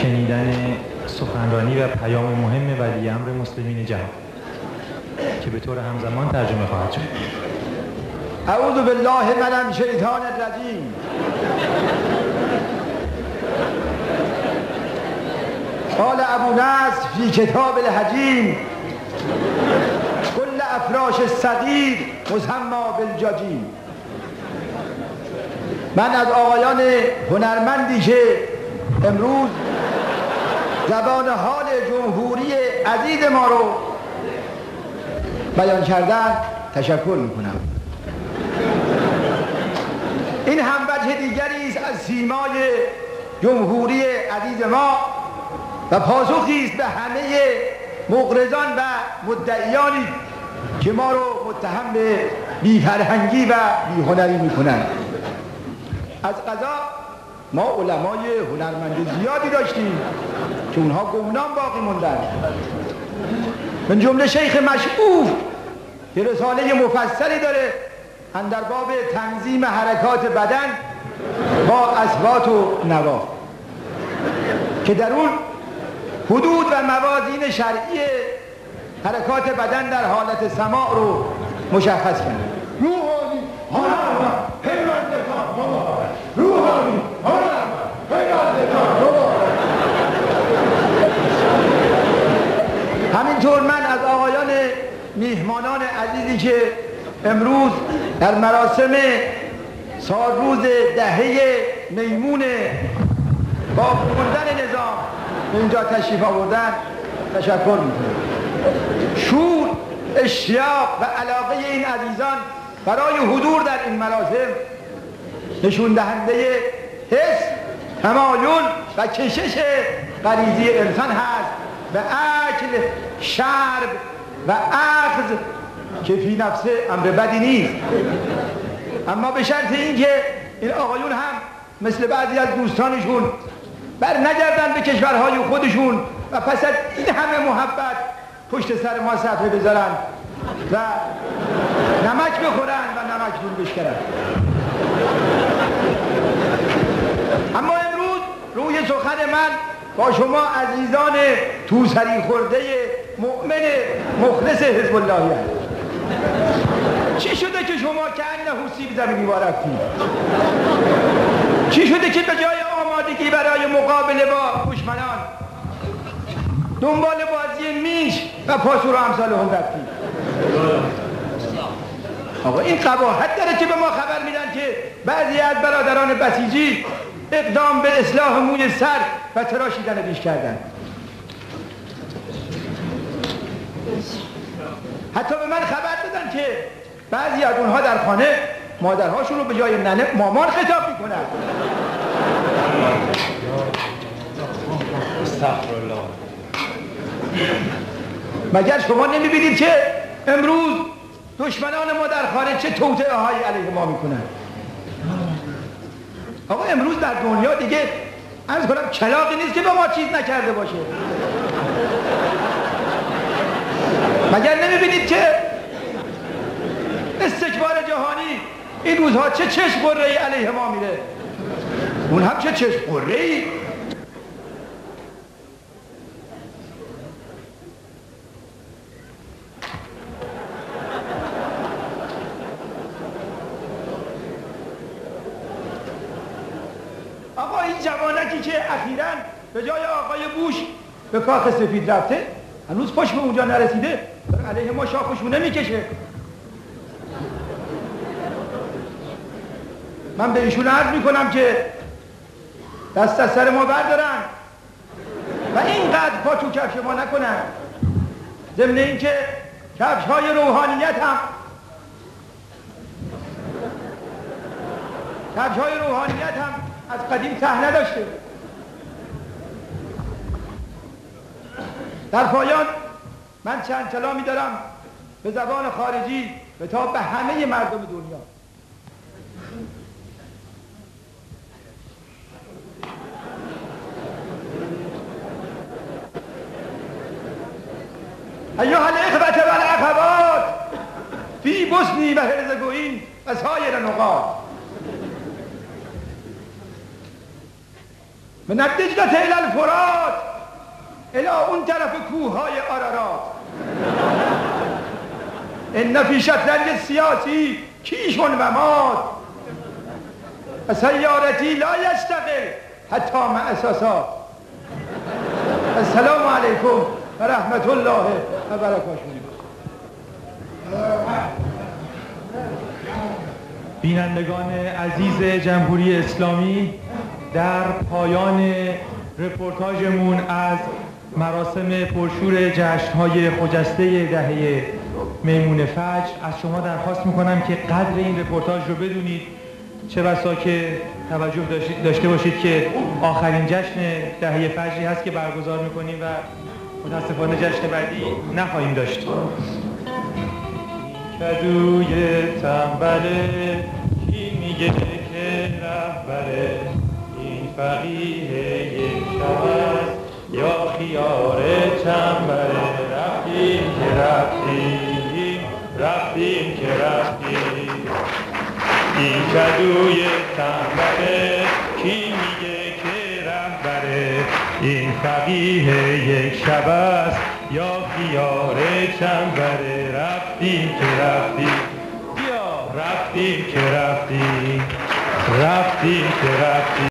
شنیدن سخنرانی و پیام مهم ولی امر مسلمین جهان که به طور همزمان ترجمه خواهد شد. اعوذ بالله من الشیطان الرجیم. قال ابو نصر فی کتاب الحجیم کل افراش الصغیر مسمى بالجاجیم. من از آقایان هنرمندی که امروز زبان حال جمهوری عزیز ما رو بیان کردن تشکر میکنم. این هم وجه دیگری است از سیمای جمهوری عزیز ما و پاسخی است به همه مغرضان و مدعیانی که ما رو متهم به بی‌فرهنگی و بی‌هنری میکنند. از قضا ما علمای هنرمند زیادی داشتیم که اونها گمنام باقی موندن، من جمله شیخ مشعوف که رساله مفصلی داره اندر باب تنظیم حرکات بدن با اصوات و نوا که در اون حدود و موازین شرعی حرکات بدن در حالت سماع رو مشخص کرد. روحانی هنرمند پیوندتان مبارک، روحانی هنرمند پیوندتان مبارک. همینطور من از آقایان میهمانان عزیزی که امروز در مراسم سالروز دهه میمون با خوندن نظام به اینجا تشریف آوردن تشکر میکنم. شور، اشتیاق و علاقه این عزیزان برای حضور در این مراسم نشون دهنده حس، تمایل و کشش غریزی انسان هست به اکل، شرب و اخذ که فی نفسه امر بدی نیست، اما به شرط اینکه این آقایون هم مثل بعضی از دوستانشون بر نگردن به کشورهای خودشون و پس از این همه محبت پشت سر ما صفحه بذارن و نمک بخورن و نمکدون بشکنن. اما امروز روی سخن من با شما عزیزان توسری خورده مؤمن مخلص حزب الله هست. چی شده که شما که انه سیب زمینی وارفتید؟ چی شده که به جای آمادگی برای مقابله با دشمنان دنبال بازی میش و پاسور و امثال هم رفتید؟ آقا این قباحت داره که به ما خبر میدن که بعضی از برادران بسیجی اقدام به اصلاح موی سر و تراشیدن ریش کردن. حتی به من خبر دادن که بعضی از اونها در خانه مادرهاشون رو به جای ننه مامان خطاب میکنن. استغفرالله. مگر شما نمیبینید که امروز دشمنان ما در خانه چه توطئه های علیه ما میکنن؟ آقا امروز در دنیا دیگه عرض کنم کلاغی نیست که به ما چیز نکرده باشه. مگر نمیبینید که استکبار جهانی این روزها چه چشم قره‌ای علیه ما میره؟ اون هم چه چشم قره‌ای؟ آقا این جوانکی که اخیراً به جای آقای بوش به کاخ سفید رفته هنوز پاش به اونجا نرسیده، علیه ما شاخشونه میکشه. من به ایشون عرض میکنم که دست از سر ما بردارن و اینقدر پا تو کفش ما نکنن. ضمن این که کفش های روحانیت هم از قدیم ته نداشته. در پایان من چند کلامی دارم به زبان خارجی و تا به همه مردم دنیا. ایها الاخوة والاخوات فی بوسنی و هرزگوین و سایر نقاط، من الدجلة الى الفرات، الى اون طرف کوههای آرارات. ان فی شطرنج سیاسی کیش و مات، سیارتی لا یشتغل حتی مع اساسات. السلام علیکم و رحمت الله و برکاته. بینندگان عزیز جمهوری اسلامی، در پایان رپورتاژمون از مراسم پرشور جشن‌های خجسته دهه میمون فجر از شما درخواست میکنم که قدر این رپورتاژ رو بدونید، چه بسا که توجه داشته باشید که آخرین جشن دهه فجری هست که برگزار میکنیم و متاسفانه جشن بعدی نخواهیم داشت. کدوی تنبله کی میگه که رهبره، این فقیه یک شب است یا خیار چنبره. رفتیم که رفتیم، رفتیم که رفتیم. این کدوی تنبله کی میگه که رهبره، این فقیه یک شب است یا خیار چنبره. رفتیم که رفتیم، بیا رفتیم که رفتیم، رفتیم که رفتیم.